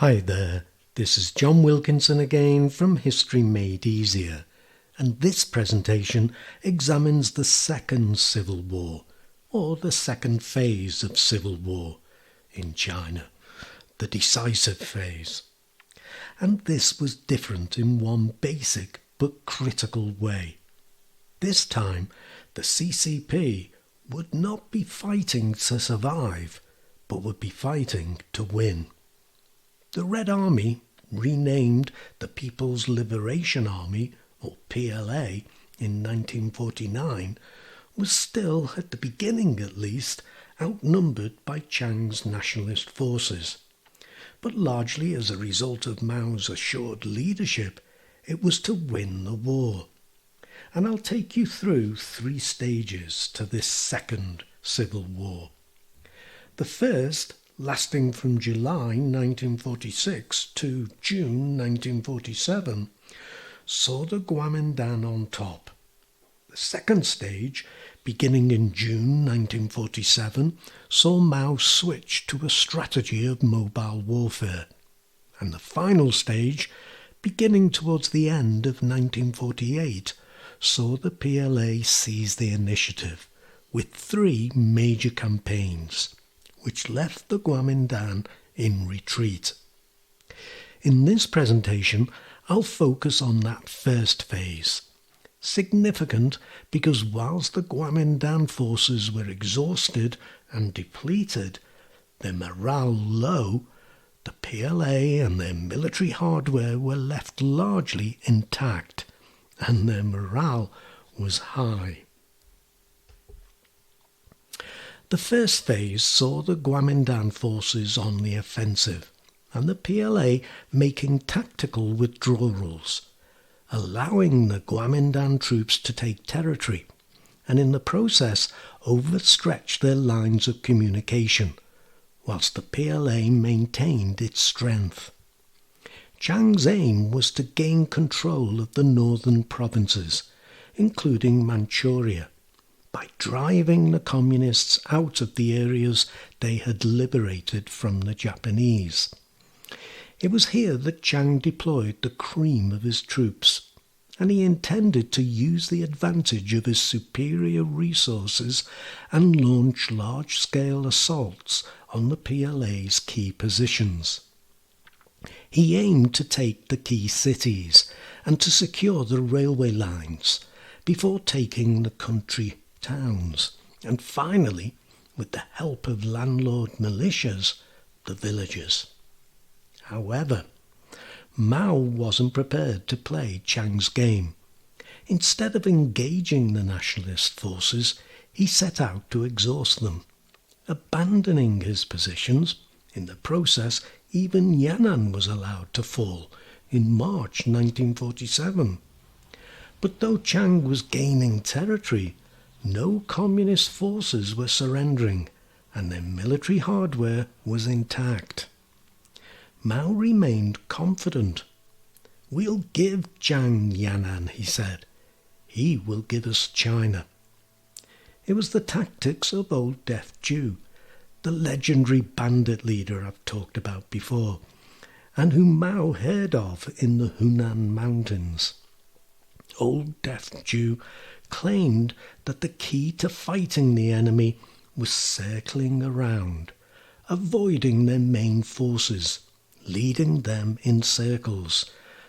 Hi there, this is John Wilkinson again from History Made Easier, and this presentation examines the Second Civil War, or the second phase of civil war in China, the decisive phase. And this was different in one basic but critical way. This time, the CCP would not be fighting to survive, but would be fighting to win. The Red Army, renamed the People's Liberation Army, or PLA, in 1949, was still, at the beginning at least, outnumbered by Chiang's nationalist forces. But largely as a result of Mao's assured leadership, it was to win the war. And I'll take you through 3 stages to this second civil war. The first, lasting from July 1946 to June 1947, saw the Kuomintang on top. The second stage, beginning in June 1947, saw Mao switch to a strategy of mobile warfare. And the final stage, beginning towards the end of 1948, saw the PLA seize the initiative with 3 major campaigns, which left the Kuomintang in retreat. In this presentation, I'll focus on that first phase. Significant because whilst the Kuomintang forces were exhausted and depleted, their morale low, the PLA and their military hardware were left largely intact, and their morale was high. The first phase saw the Kuomintang forces on the offensive, and the PLA making tactical withdrawals, allowing the Kuomintang troops to take territory, and in the process overstretch their lines of communication, whilst the PLA maintained its strength. Chiang's aim was to gain control of the northern provinces, including Manchuria, by driving the communists out of the areas they had liberated from the Japanese. It was here that Chiang deployed the cream of his troops, and he intended to use the advantage of his superior resources and launch large-scale assaults on the PLA's key positions. He aimed to take the key cities and to secure the railway lines before taking the country towns, and finally, with the help of landlord militias, the villages. However, Mao wasn't prepared to play Chiang's game. Instead of engaging the nationalist forces, he set out to exhaust them, abandoning his positions. In the process, even Yan'an was allowed to fall in March 1947. But though Chiang was gaining territory, no communist forces were surrendering, and their military hardware was intact. Mao remained confident. "We'll give Chiang Yan'an," he said. "He will give us China." It was the tactics of Old Deaf Jew, the legendary bandit leader I've talked about before, and whom Mao heard of in the Hunan Mountains. Old Deaf Jew claimed that the key to fighting the enemy was circling around, avoiding their main forces, leading them in circles,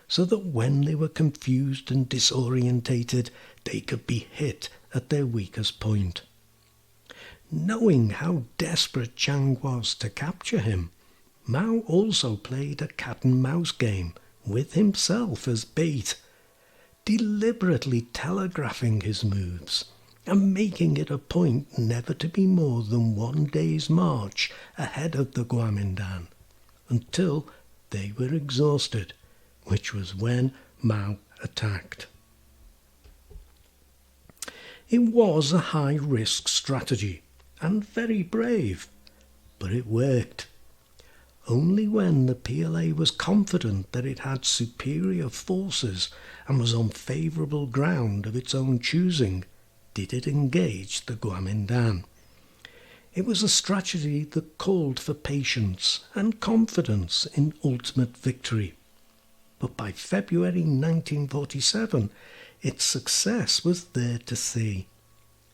so that when they were confused and disorientated, they could be hit at their weakest point. Knowing how desperate Chiang was to capture him, Mao also played a cat-and-mouse game with himself as bait, deliberately telegraphing his moves and making it a point never to be more than 1 day's march ahead of the Kuomintang, until they were exhausted, which was when Mao attacked. It was a high-risk strategy, and very brave, but it worked. Only when the PLA was confident that it had superior forces and was on favourable ground of its own choosing did it engage the Kuomintang. It was a strategy that called for patience and confidence in ultimate victory. But by February 1947, its success was there to see.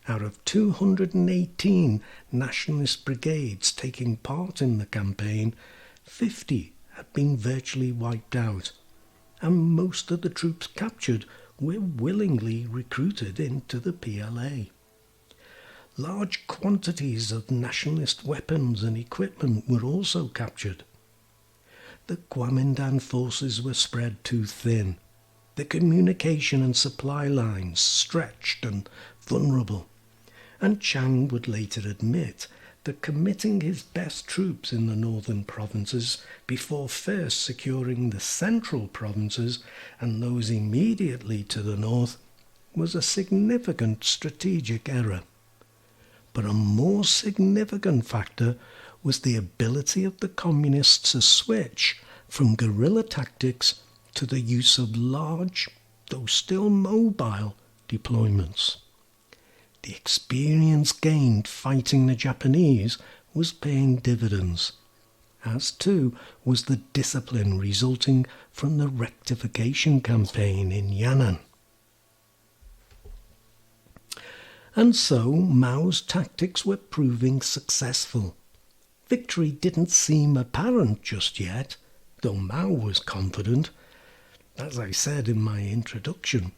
Out of 218 nationalist brigades taking part in the campaign, 50 had been virtually wiped out, and most of the troops captured were willingly recruited into the PLA. Large quantities of nationalist weapons and equipment were also captured. The Kuomintang forces were spread too thin, the communication and supply lines stretched and vulnerable, and Chiang would later admit that committing his best troops in the northern provinces before first securing the central provinces and those immediately to the north was a significant strategic error. But a more significant factor was the ability of the communists to switch from guerrilla tactics to the use of large, though still mobile, deployments. The experience gained fighting the Japanese was paying dividends, as too was the discipline resulting from the rectification campaign in Yan'an. And so Mao's tactics were proving successful. Victory didn't seem apparent just yet, though Mao was confident. As I said in my introduction,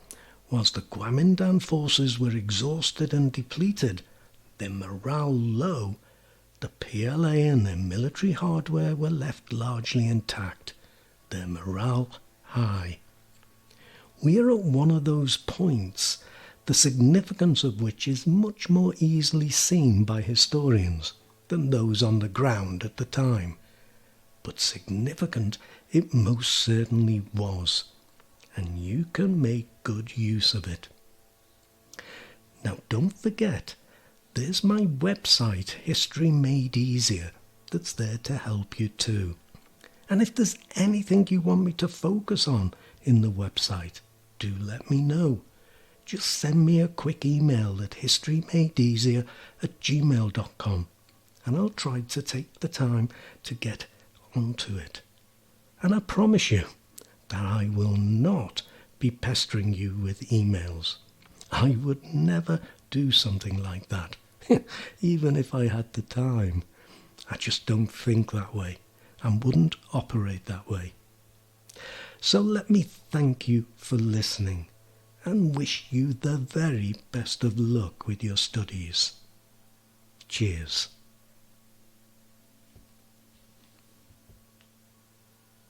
whilst the Kuomintang forces were exhausted and depleted, their morale low, the PLA and their military hardware were left largely intact, their morale high. We are at one of those points, the significance of which is much more easily seen by historians than those on the ground at the time. But significant it most certainly was, and you can make good use of it. Now don't forget, there's my website, History Made Easier, that's there to help you too. And if there's anything you want me to focus on in the website, do let me know. Just send me a quick email at historymadeeasier@gmail.com and I'll try to take the time to get onto it. And I promise you that I will not be pestering you with emails. I would never do something like that, even if I had the time. I just don't think that way and wouldn't operate that way. So let me thank you for listening and wish you the very best of luck with your studies. Cheers.